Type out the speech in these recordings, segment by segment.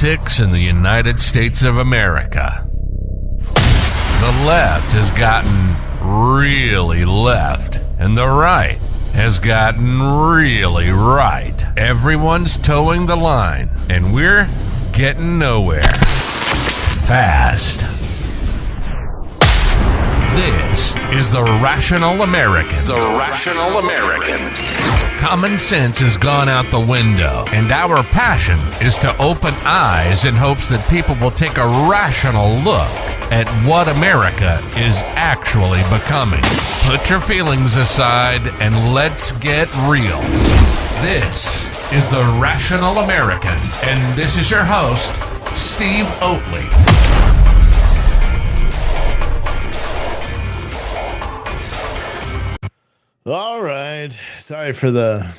politics in the United States of America. The left has gotten really left, and the right has gotten really right. Everyone's towing the line, and we're getting nowhere. Fast. This is the Rational American. The Rational American. Common sense has gone out the window, and our passion is to open eyes in hopes that people will take a rational look at what America is actually becoming. Put your feelings aside and let's get real. This is the Rational American, and this is your host, Steve Oatley. All right. Sorry for the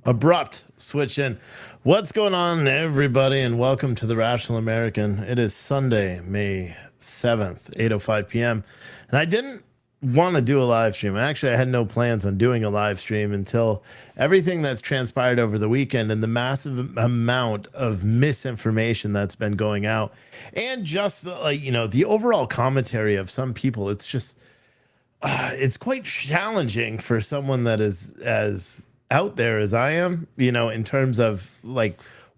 abrupt switch in. What's going on, everybody, and welcome to the Rational American. It is Sunday, May 7th, 8:05 p.m. And I didn't want to do a live stream. Actually, I had no plans on doing a live stream until everything that's transpired over the weekend and the massive amount of misinformation that's been going out, and just the overall commentary of some people. It's just it's quite challenging for someone that is as out there as I am, in terms of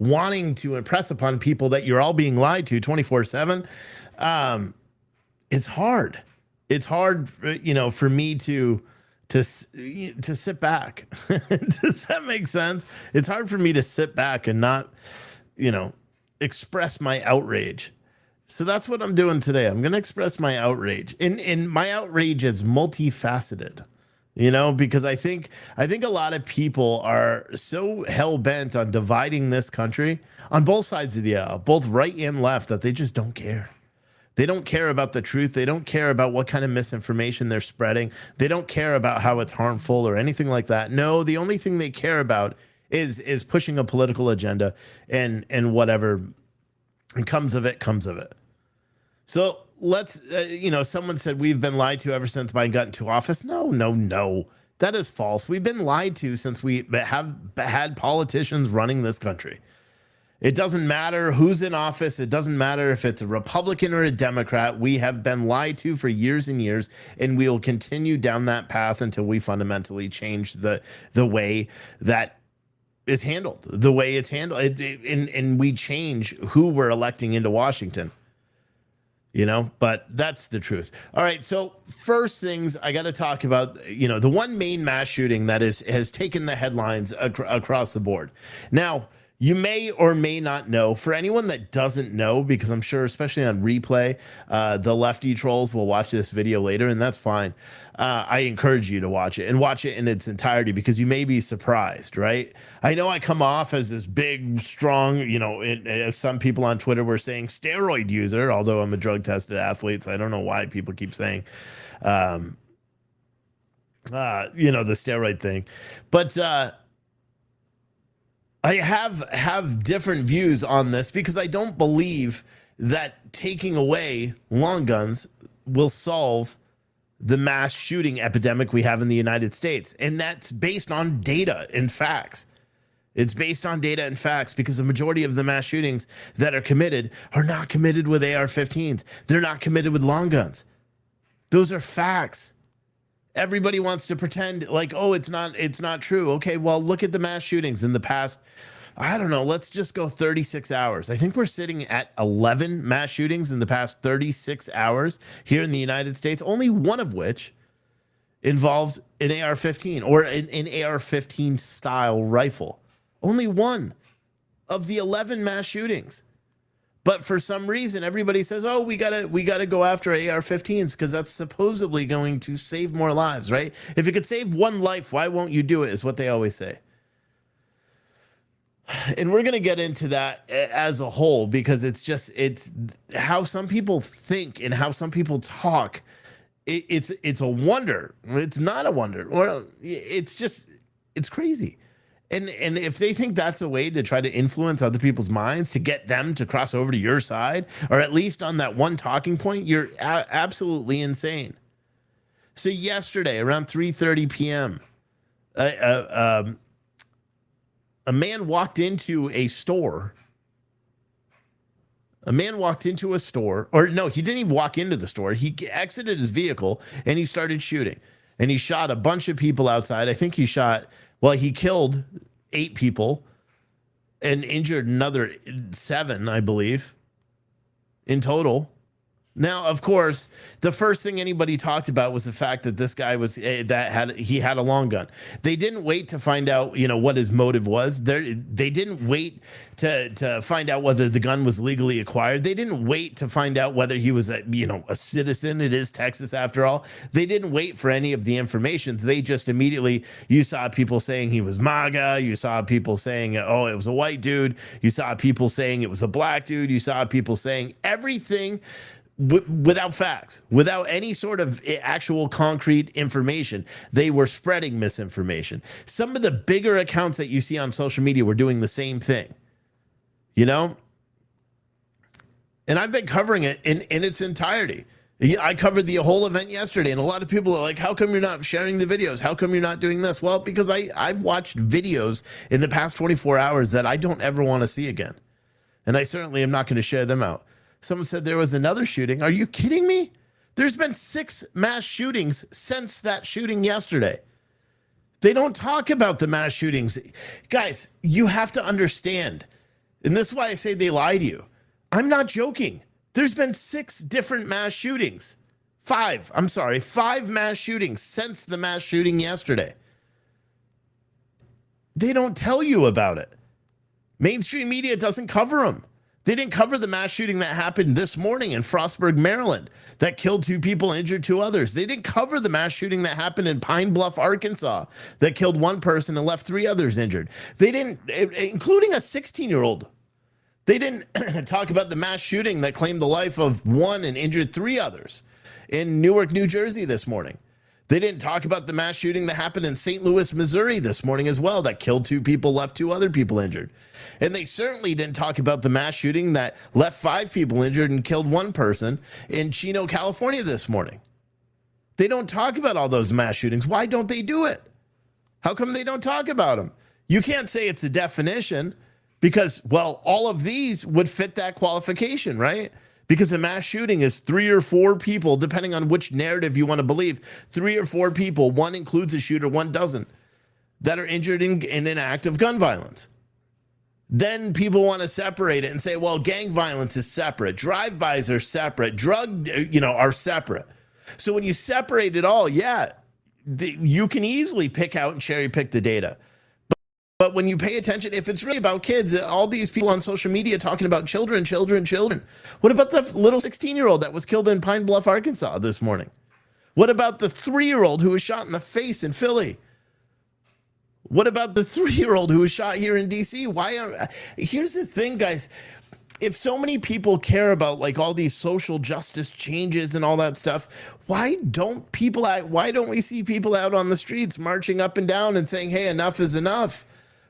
wanting to impress upon people that you're all being lied to 24/7. It's hard. It's hard, for me to sit back. Does that make sense? It's hard for me to sit back and not, express my outrage. So that's what I'm doing today. I'm going to express my outrage. And my outrage is multifaceted, because I think a lot of people are so hell-bent on dividing this country on both sides of the aisle, both right and left, that they just don't care. They don't care about the truth. They don't care about what kind of misinformation they're spreading. They don't care about how it's harmful or anything like that. No, the only thing they care about is pushing a political agenda, and whatever comes of it, comes of it. So let's, someone said we've been lied to ever since Biden got into office. No. That is false. We've been lied to since we have had politicians running this country. It doesn't matter who's in office. It doesn't matter if it's a Republican or a Democrat. We have been lied to for years and years, and we will continue down that path until we fundamentally change the way that is handled, the way it's handled, and we change who we're electing into Washington. But that's the truth. All right. So first things I got to talk about, the one main mass shooting that has taken the headlines across the board. Now, you may or may not know. For anyone that doesn't know, because I'm sure, especially on replay, the lefty trolls will watch this video later, and that's fine. I encourage you to watch it and watch it in its entirety, because you may be surprised, right? I know I come off as this big, strong, as some people on Twitter were saying, steroid user, although I'm a drug-tested athlete, so I don't know why people keep saying, the steroid thing. But I have different views on this, because I don't believe that taking away long guns will solve the mass shooting epidemic we have in the United States. And that's based on data and facts. It's based on data and facts, because the majority of the mass shootings that are committed are not committed with AR-15s. They're not committed with long guns. Those are facts. Everybody wants to pretend like, oh, it's not true. Okay, well, look at the mass shootings in the past. I don't know. Let's just go 36 hours. I think we're sitting at 11 mass shootings in the past 36 hours here in the United States, only one of which involved an AR-15 or an AR-15 style rifle. Only one of the 11 mass shootings. But for some reason, everybody says, oh, we gotta go after AR-15s because that's supposedly going to save more lives, right? If it could save one life, why won't you do it, is what they always say. And we're going to get into that as a whole, because it's how some people think and how some people talk. It's a wonder. It's not a wonder. Well, it's crazy. And if they think that's a way to try to influence other people's minds, to get them to cross over to your side, or at least on that one talking point, you're absolutely insane. So yesterday around 3:30 p.m., a man walked into a store. A man walked into a store, or no, he didn't even walk into the store. He exited his vehicle and he started shooting. And he shot a bunch of people outside. I think he killed 8 people and injured another 7, I believe, in total. Now, of course, the first thing anybody talked about was the fact that this guy he had a long gun. They didn't wait to find out, what his motive was. They didn't wait to find out whether the gun was legally acquired. They didn't wait to find out whether he was a citizen. It is Texas after all. They didn't wait for any of the information. They just immediately, you saw people saying he was MAGA. You saw people saying, oh, it was a white dude. You saw people saying it was a black dude. You saw people saying everything without facts, without any sort of actual concrete information. They were spreading misinformation. Some of the bigger accounts that you see on social media were doing the same thing, and I've been covering it in its entirety. I covered the whole event yesterday, and a lot of people are like, how come you're not sharing the videos? How come you're not doing this? Well, because I've watched videos in the past 24 hours that I don't ever want to see again, and I certainly am not going to share them out. Someone said there was another shooting. Are you kidding me? There's been 6 mass shootings since that shooting yesterday. They don't talk about the mass shootings. Guys, you have to understand. And this is why I say they lie to you. I'm not joking. There's been 6 different mass shootings. 5 mass shootings since the mass shooting yesterday. They don't tell you about it. Mainstream media doesn't cover them. They didn't cover the mass shooting that happened this morning in Frostburg, Maryland, that killed 2 people, injured 2 others. They didn't cover the mass shooting that happened in Pine Bluff, Arkansas, that killed 1 person and left 3 others injured. They didn't, including a 16-year-old. They didn't talk about the mass shooting that claimed the life of 1 and injured 3 others in Newark, New Jersey this morning. They didn't talk about the mass shooting that happened in St. Louis, Missouri this morning as well, that killed 2 people, left 2 other people injured. And they certainly didn't talk about the mass shooting that left 5 people injured and killed 1 person in Chino, California this morning. They don't talk about all those mass shootings. Why don't they do it? How come they don't talk about them? You can't say it's a definition because, well, all of these would fit that qualification, right? Because a mass shooting is 3 or 4 people, depending on which narrative you want to believe. 3 or 4 people, 1 includes a shooter, 1 doesn't, that are injured in an act of gun violence. Then people want to separate it and say, well, gang violence is separate. Drive-bys are separate. Drug, are separate. So when you separate it all, you can easily pick out and cherry pick the data. But when you pay attention, if it's really about kids, all these people on social media talking about children. What about the little 16-year-old that was killed in Pine Bluff, Arkansas this morning? What about the 3-year-old who was shot in the face in Philly? What about the 3-year-old who was shot here in D.C.? Here's the thing, guys. If so many people care about like all these social justice changes and all that stuff, why don't we see people out on the streets marching up and down and saying, hey, enough is enough?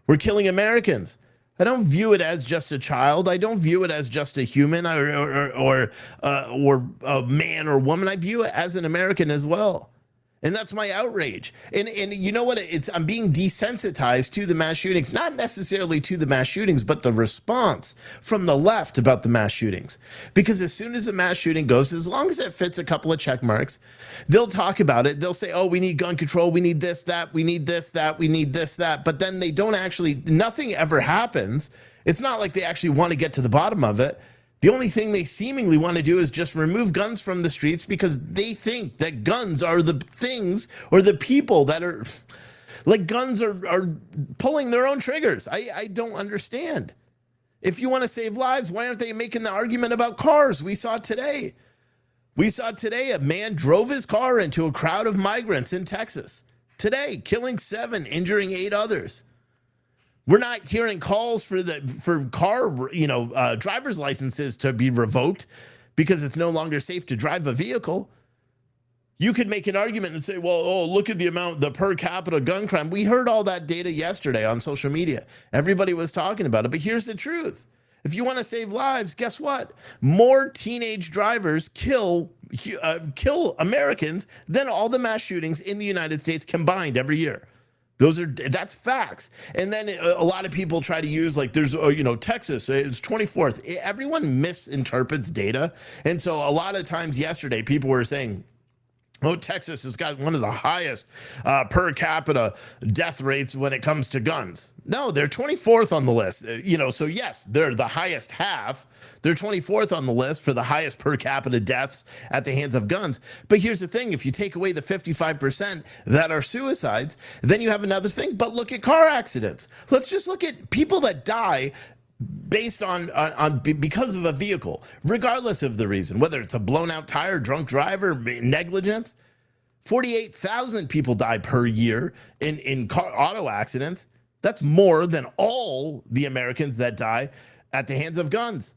We're killing Americans. I don't view it as just a child. I don't view it as just a human or a man or woman. I view it as an American as well. And that's my outrage. And you know what? I'm being desensitized to the mass shootings, not necessarily to the mass shootings, but the response from the left about the mass shootings. Because as soon as a mass shooting goes, as long as it fits a couple of check marks, they'll talk about it. They'll say, oh, we need gun control. We need this, that. We need this, that. We need this, that. But then they don't actually, nothing ever happens. It's not like they actually want to get to the bottom of it. The only thing they seemingly want to do is just remove guns from the streets because they think that guns are the things or the people that are like guns are pulling their own triggers. I don't understand. If you want to save lives, why aren't they making the argument about cars? We saw today a man drove his car into a crowd of migrants in Texas today, killing 7, injuring 8 others. We're not hearing calls for car, driver's licenses to be revoked because it's no longer safe to drive a vehicle. You could make an argument and say, well, look at the per capita gun crime. We heard all that data yesterday on social media. Everybody was talking about it. But here's the truth. If you want to save lives, guess what? More teenage drivers kill Americans than all the mass shootings in the United States combined every year. That's facts. And then a lot of people try to use like there's Texas, it's 24th. Everyone misinterprets data. And so a lot of times yesterday people were saying, oh, Texas has got one of the highest per capita death rates when it comes to guns. No, they're 24th on the list. So yes, they're the highest half. They're 24th on the list for the highest per capita deaths at the hands of guns. But here's the thing. If you take away the 55% that are suicides, then you have another thing. But look at car accidents. Let's just look at people that die based on because of a vehicle, regardless of the reason, whether it's a blown out tire, drunk driver, negligence. 48,000 people die per year in auto accidents. That's more than all the Americans that die at the hands of guns.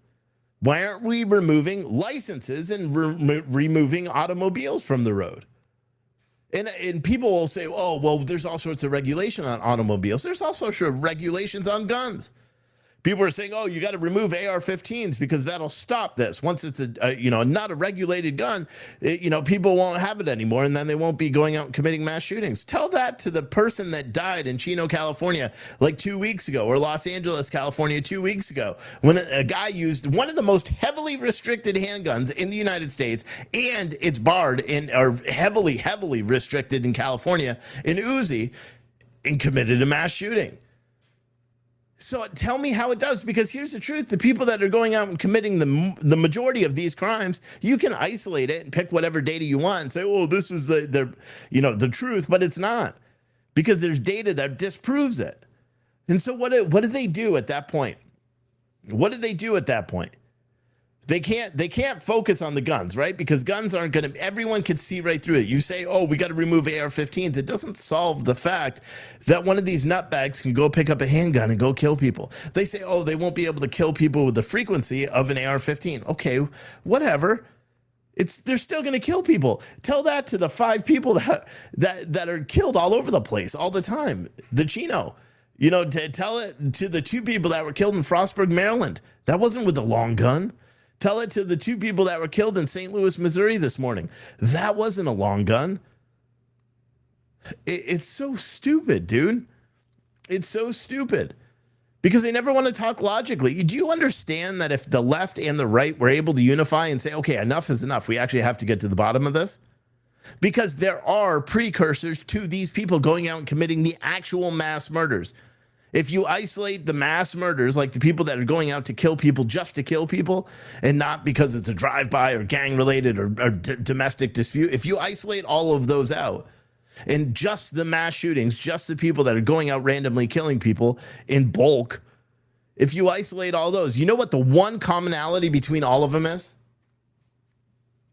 Why aren't we removing licenses and removing automobiles from the road? And people will say, oh, well, there's all sorts of regulation on automobiles. There's all sorts of regulations on guns. People are saying, oh, you got to remove AR-15s because that'll stop this. Once it's not a regulated gun, people won't have it anymore, and then they won't be going out and committing mass shootings. Tell that to the person that died in Chino, California, like 2 weeks ago, or Los Angeles, California, 2 weeks ago, when a guy used one of the most heavily restricted handguns in the United States, and it's barred or heavily, heavily restricted in California, in Uzi, and committed a mass shooting. So tell me how it does, because here's the truth. The people that are going out and committing the majority of these crimes, you can isolate it and pick whatever data you want and say, oh, this is the truth, but it's not, because there's data that disproves it. And so what do they do at that point? What do they do at that point? They can't focus on the guns, right? Because guns aren't going to, everyone can see right through it. You say, oh, we got to remove AR-15s. It doesn't solve the fact that one of these nutbags can go pick up a handgun and go kill people. They say, oh, they won't be able to kill people with the frequency of an AR-15. Okay, whatever. They're still going to kill people. Tell that to the 5 people that are killed all over the place all the time. The Chino. Tell it to the 2 people that were killed in Frostburg, Maryland. That wasn't with a long gun. Tell it to the 2 people that were killed in St. Louis, Missouri this morning. That wasn't a long gun. It's so stupid, dude. It's so stupid. Because they never want to talk logically. Do you understand that if the left and the right were able to unify and say, okay, enough is enough, we actually have to get to the bottom of this? Because there are precursors to these people going out and committing the actual mass murders. If you isolate the mass murders, like the people that are going out to kill people just to kill people, and not because it's a drive-by or gang-related or domestic dispute, if you isolate all of those out, and just the mass shootings, just the people that are going out randomly killing people in bulk, if you isolate all those, you know what the one commonality between all of them is?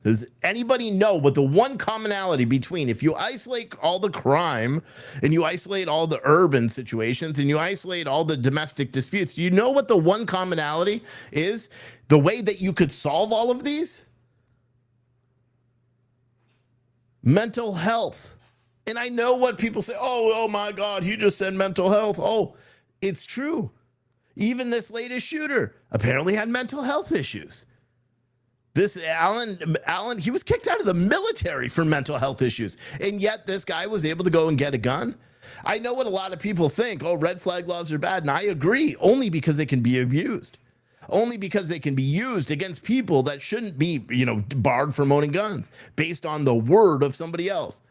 Does anybody know what the one commonality between, if you isolate all the crime and you isolate all the urban situations and you isolate all the domestic disputes, do you know what the one commonality is? The way that you could solve all of these? Mental health. And I know what people say, oh my God, he just said mental health. Oh, it's true. Even this latest shooter apparently had mental health issues. This Alan, he was kicked out of the military for mental health issues. And yet this guy was able to go and get a gun. I know what a lot of people think. Oh, red flag laws are bad. And I agree, only because they can be abused. Only because they can be used against people that shouldn't be, barred from owning guns based on the word of somebody else.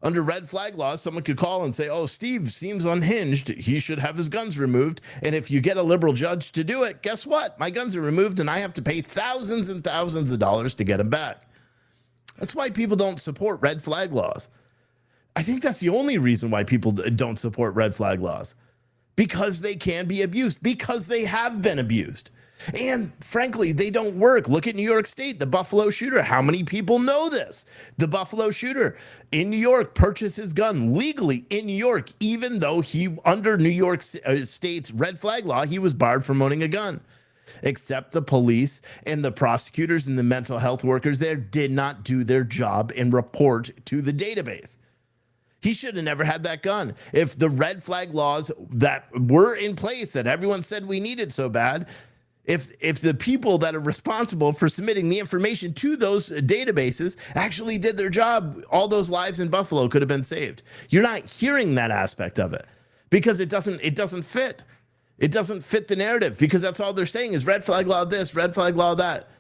Under red flag laws, someone could call and say, oh, Steve seems unhinged. He should have his guns removed. And if you get a liberal judge to do it, guess what? My guns are removed and I have to pay thousands and thousands of dollars to get them back. That's why people don't support red flag laws. I think that's the only reason why people don't support red flag laws. Because they can be abused. Because they have been abused. And frankly, they don't work. Look at New York State, the Buffalo shooter. How many people know this? The Buffalo shooter in New York purchased his gun legally in New York, even though he, under New York State's red flag law, he was barred from owning a gun. Except the police and the prosecutors and the mental health workers there did not do their job and report to the database. He should have never had that gun. If the red flag laws that were in place that everyone said we needed so bad, if the people that are responsible for submitting the information to those databases actually did their job, all those lives in Buffalo could have been saved. You're not hearing that aspect of it because it doesn't fit. It doesn't fit the narrative because that's all they're saying is red flag law this, red flag law that.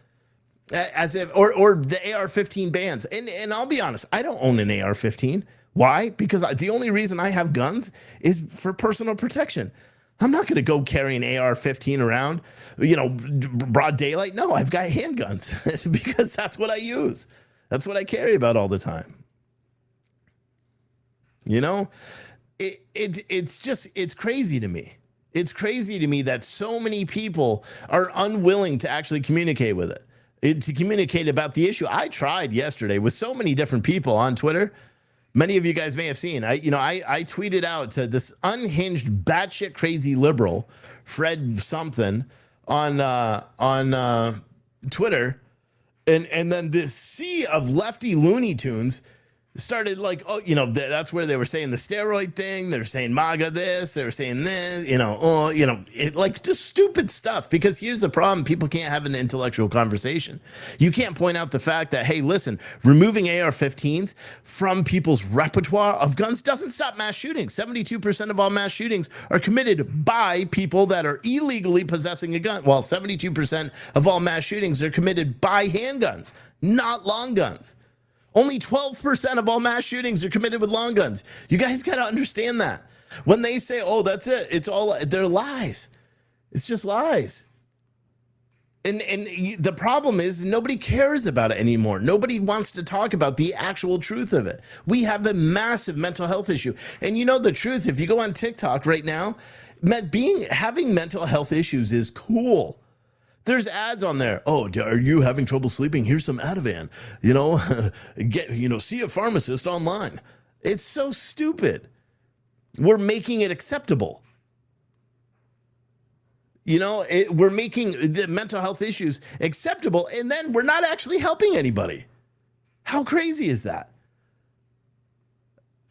As if, or the AR-15 bans. And I'll be honest, I don't own an AR-15. Why? Because the only reason I have guns is for personal protection. I'm not going to go carry an AR-15 around, broad daylight. No, I've got handguns because that's what I use. That's what I carry about all the time. It's crazy to me. It's crazy to me that so many people are unwilling to actually communicate with it. To communicate about the issue. I tried yesterday with so many different people on Twitter. Many of you guys may have seen. I tweeted out to this unhinged, batshit crazy liberal, Fred something, on Twitter, and then this sea of lefty Looney Tunes started like, that's where they were saying the steroid thing. They're saying MAGA this. They're saying this. Like just stupid stuff. Because here's the problem: people can't have an intellectual conversation. You can't point out the fact that, hey, listen, removing AR-15s from people's repertoire of guns doesn't stop mass shootings. 72% of all mass shootings are committed by people that are illegally possessing a gun, while 72% of all mass shootings are committed by handguns, not long guns. Only 12% of all mass shootings are committed with long guns. You guys got to understand that. When they say, oh, that's it, they're lies. It's just lies. And the problem is nobody cares about it anymore. Nobody wants to talk about the actual truth of it. We have a massive mental health issue. And the truth, if you go on TikTok right now, having mental health issues is cool. There's ads on there. Oh, are you having trouble sleeping? Here's some Ativan. See a pharmacist online. It's so stupid. We're making it acceptable. We're making the mental health issues acceptable, and then we're not actually helping anybody. How crazy is that?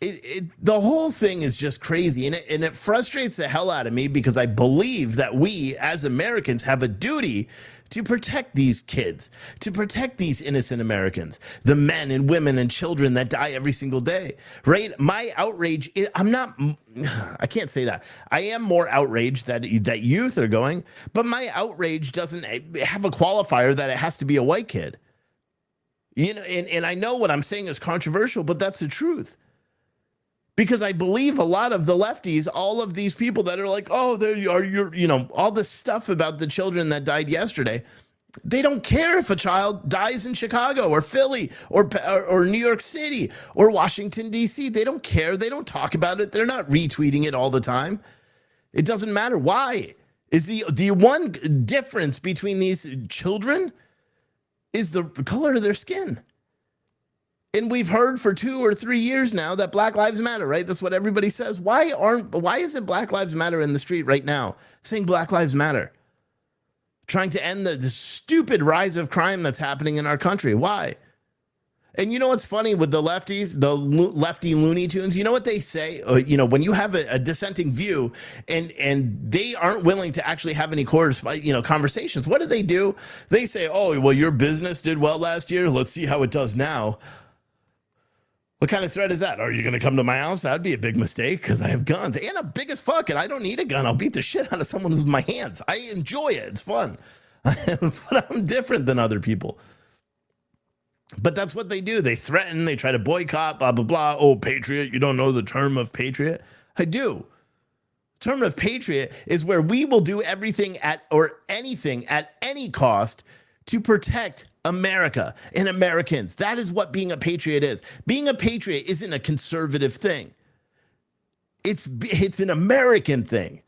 The whole thing is just crazy, and it frustrates the hell out of me because I believe that we as Americans have a duty to protect these kids, to protect these innocent Americans, the men and women and children that die every single day, right? My outrage, I can't say that. I am more outraged that youth are going, but my outrage doesn't have a qualifier that it has to be a white kid. And I know what I'm saying is controversial, but that's the truth. Because I believe a lot of the lefties, all of these people that are like, oh, there you are, all this stuff about the children that died yesterday, they don't care if a child dies in Chicago or Philly or New York City or Washington, D.C. They don't care. They don't talk about it. They're not retweeting it all the time. It doesn't matter. Why? Is the one difference between these children is the color of their skin. And we've heard for 2 or 3 years now that Black Lives Matter, right? That's what everybody says. Why isn't Black Lives Matter in the street right now saying Black Lives Matter? Trying to end the stupid rise of crime that's happening in our country. Why? And you know what's funny with the lefties, the lefty Looney Tunes? You know what they say? When you have a dissenting view and they aren't willing to actually have any conversations, what do? They say, oh, well, your business did well last year. Let's see how it does now. What kind of threat is that? Are you going to come to my house? That'd be a big mistake because I have guns. And I'm big as fuck, and I don't need a gun. I'll beat the shit out of someone with my hands. I enjoy it. It's fun. But I'm different than other people. But that's what they do. They threaten. They try to boycott, blah, blah, blah. Oh, patriot. You don't know the term of patriot? I do. The term of patriot is where we will do everything anything at any cost to protect America and Americans. That is what being a patriot is. Being a patriot isn't a conservative thing. It's an American thing.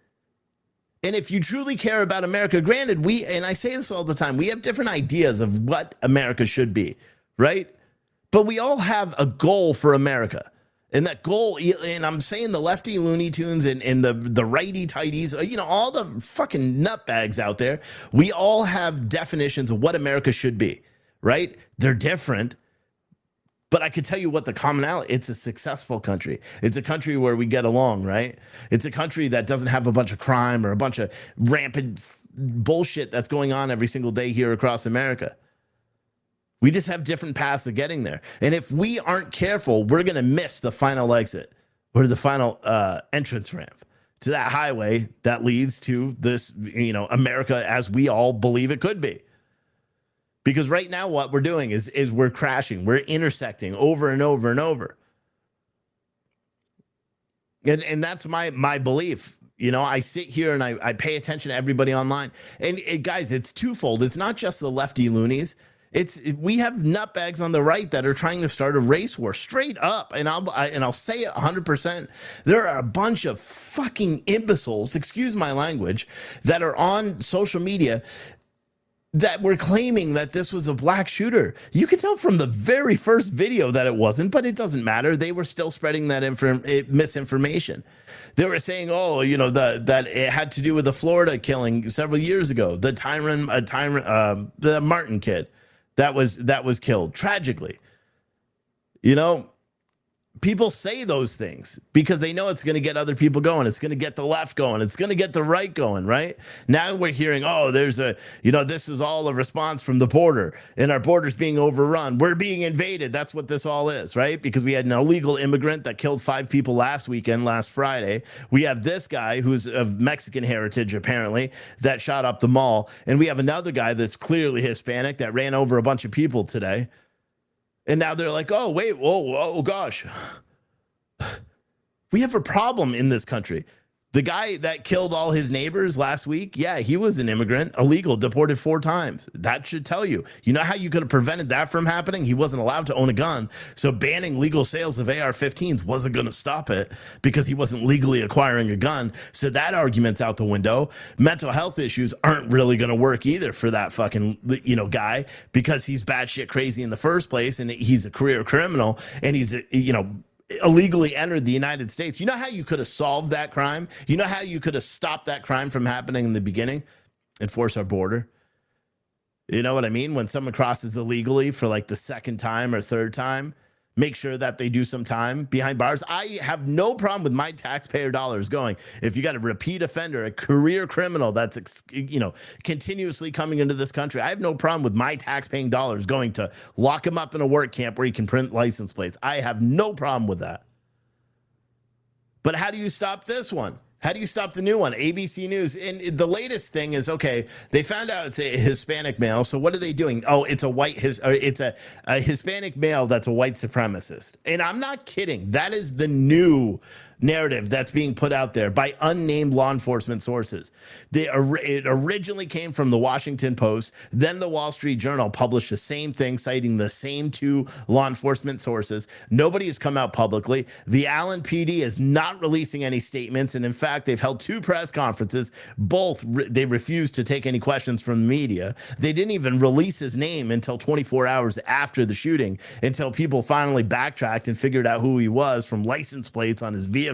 And if you truly care about America, granted, and I say this all the time, we have different ideas of what America should be, right? But we all have a goal for America. And that goal, and I'm saying the lefty Looney Tunes and the righty tighties, all the fucking nutbags out there, we all have definitions of what America should be, right? They're different. But I can tell you what the commonality, it's a successful country. It's a country where we get along, right? It's a country that doesn't have a bunch of crime or a bunch of rampant bullshit that's going on every single day here across America. We just have different paths of getting there. And if we aren't careful, we're going to miss the final exit or the final entrance ramp to that highway that leads to this, America as we all believe it could be. Because right now what we're doing is we're crashing. We're intersecting over and over and over. And that's my belief. I sit here and I pay attention to everybody online. And guys, it's twofold. It's not just the lefty loonies. We have nutbags on the right that are trying to start a race war straight up. And I'll say it 100%. There are a bunch of fucking imbeciles, excuse my language, that are on social media that were claiming that this was a black shooter. You can tell from the very first video that it wasn't, but it doesn't matter. They were still spreading that misinformation. They were saying, that it had to do with the Florida killing several years ago, the Martin kid that was killed tragically. People say those things because they know it's going to get other people going. It's going to get the left going. It's going to get the right going, right? Now we're hearing, this is all a response from the border and our border's being overrun. We're being invaded. That's what this all is, right? Because we had an illegal immigrant that killed 5 people last Friday. We have this guy who's of Mexican heritage, apparently, that shot up the mall. And we have another guy that's clearly Hispanic that ran over a bunch of people today. And now they're like, oh, wait, oh, gosh. We have a problem in this country. The guy that killed all his neighbors last week, yeah, he was an immigrant, illegal, deported 4 times. That should tell you. You know how you could have prevented that from happening? He wasn't allowed to own a gun. So banning legal sales of AR-15s wasn't going to stop it because he wasn't legally acquiring a gun. So that argument's out the window. Mental health issues aren't really going to work either for that fucking, guy because he's batshit crazy in the first place and he's a career criminal and he's, illegally entered the United States. You know how you could have solved that crime? You know how you could have stopped that crime from happening in the beginning? Enforce our border. You know what I mean? When someone crosses illegally for like the second time or third time, make sure that they do some time behind bars. I have no problem with my taxpayer dollars going. If you got a repeat offender, a career criminal that's, continuously coming into this country, I have no problem with my tax-paying dollars going to lock him up in a work camp where he can print license plates. I have no problem with that. But how do you stop this one? How do you stop the new one? ABC News. And the latest thing is, okay, they found out it's a Hispanic male. So what are they doing? Oh, it's a Hispanic male that's a white supremacist. And I'm not kidding. That is the new narrative that's being put out there by unnamed law enforcement sources. It originally came from the Washington Post. Then the Wall Street Journal published the same thing, citing the same 2 law enforcement sources. Nobody has come out publicly. The Allen PD is not releasing any statements. And in fact, they've held 2 press conferences. Both, they refused to take any questions from the media. They didn't even release his name until 24 hours after the shooting, until people finally backtracked and figured out who he was from license plates on his vehicle.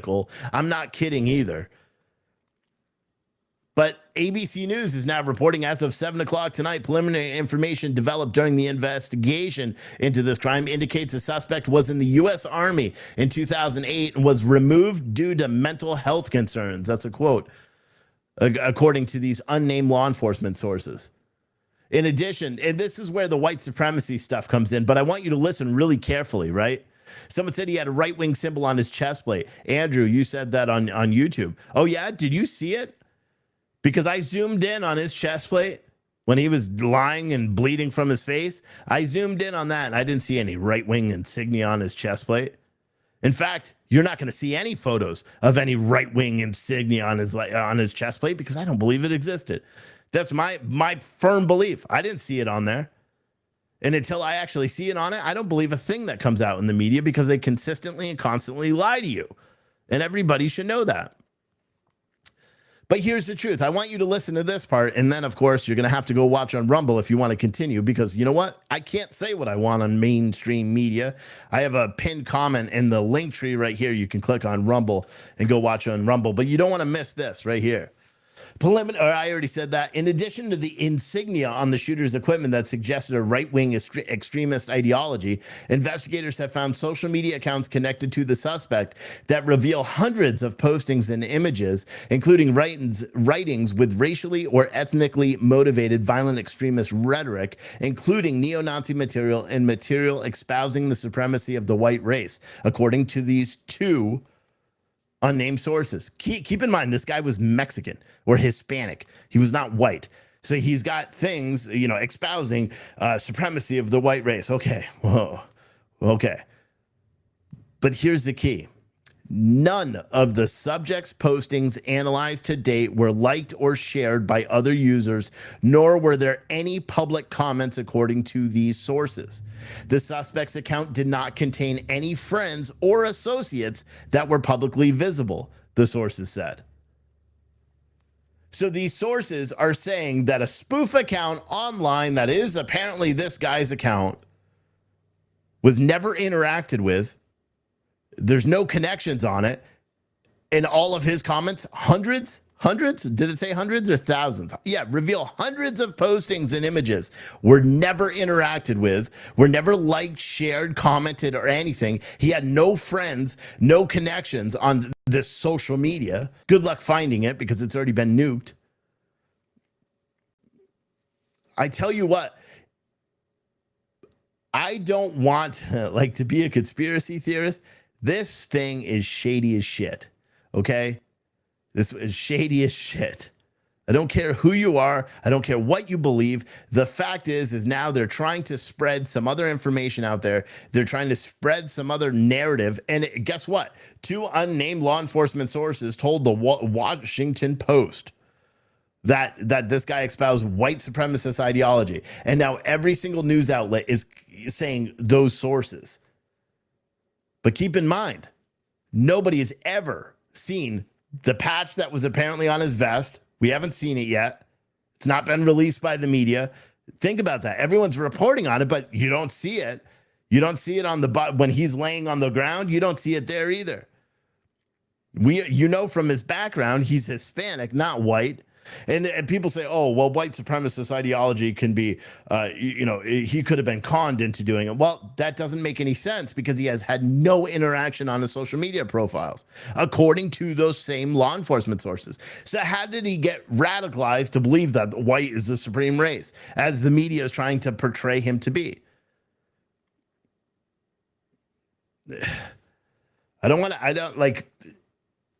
I'm not kidding either. But ABC News is now reporting as of 7 o'clock tonight, preliminary information developed during the investigation into this crime indicates the suspect was in the U.S. Army in 2008 and was removed due to mental health concerns. That's a quote, according to these unnamed law enforcement sources. In addition, and this is where the white supremacy stuff comes in, but I want you to listen really carefully, right? Someone said he had a right-wing symbol on his chest plate. Andrew, you said that on YouTube. Oh, yeah? Did you see it? Because I zoomed in on his chest plate when he was lying and bleeding from his face. I zoomed in on that, and I didn't see any right-wing insignia on his chest plate. In fact, you're not going to see any photos of any right-wing insignia on his chest plate because I don't believe it existed. That's my firm belief. I didn't see it on there. And until I actually see it on it, I don't believe a thing that comes out in the media because they consistently and constantly lie to you. And everybody should know that. But here's the truth. I want you to listen to this part. And then, of course, you're going to have to go watch on Rumble if you want to continue. Because you know what? I can't say what I want on mainstream media. I have a pinned comment in the link tree right here. You can click on Rumble and go watch on Rumble. But you don't want to miss this right here. I already said that. In addition to the insignia on the shooter's equipment that suggested a right-wing extremist ideology, investigators have found social media accounts connected to the suspect that reveal hundreds of postings and images, including writings with racially or ethnically motivated violent extremist rhetoric, including neo-Nazi material and material espousing the supremacy of the white race, according to these two unnamed sources. Keep in mind, this guy was Mexican or Hispanic. He was not white. So he's got things, espousing supremacy of the white race. Okay. Whoa. Okay. But here's the key. None of the subject's postings analyzed to date were liked or shared by other users, nor were there any public comments according to these sources. The suspect's account did not contain any friends or associates that were publicly visible, the sources said. So these sources are saying that a spoof account online that is apparently this guy's account was never interacted with. There's no connections on it. And all of his comments, hundreds? Did it say hundreds or thousands? Yeah, reveal hundreds of postings and images were never interacted with, were never liked, shared, commented, or anything. He had no friends, no connections on this social media. Good luck finding it because it's already been nuked. I tell you what, I don't want to be a conspiracy theorist. This thing is shady as shit, okay? This is shady as shit. I don't care who you are. I don't care what you believe. The fact is now they're trying to spread some other information out there. They're trying to spread some other narrative. And guess what? Two unnamed law enforcement sources told the Washington Post that this guy espoused white supremacist ideology. And now every single news outlet is saying those sources. But keep in mind, nobody has ever seen the patch that was apparently on his vest. We haven't seen it yet. It's not been released by the media. Think about that. Everyone's reporting on it, but you don't see it. You don't see it on when he's laying on the ground. You don't see it there either. From his background, he's Hispanic, not white. And people say, oh, well, white supremacist ideology can be, he could have been conned into doing it. Well, that doesn't make any sense because he has had no interaction on his social media profiles, according to those same law enforcement sources. So how did he get radicalized to believe that white is the supreme race, as the media is trying to portray him to be?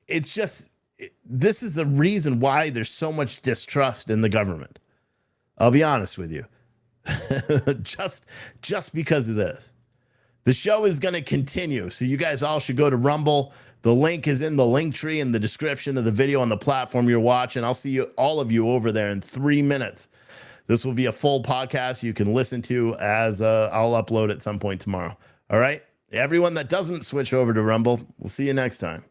It's just... This is the reason why there's so much distrust in the government. I'll be honest with you. just because of this. The show is going to continue, so you guys all should go to Rumble. The link is in the link tree in the description of the video on the platform you're watching. I'll see all of you over there in 3 minutes. This will be a full podcast you can listen to as I'll upload at some point tomorrow. All right? Everyone that doesn't switch over to Rumble, we'll see you next time.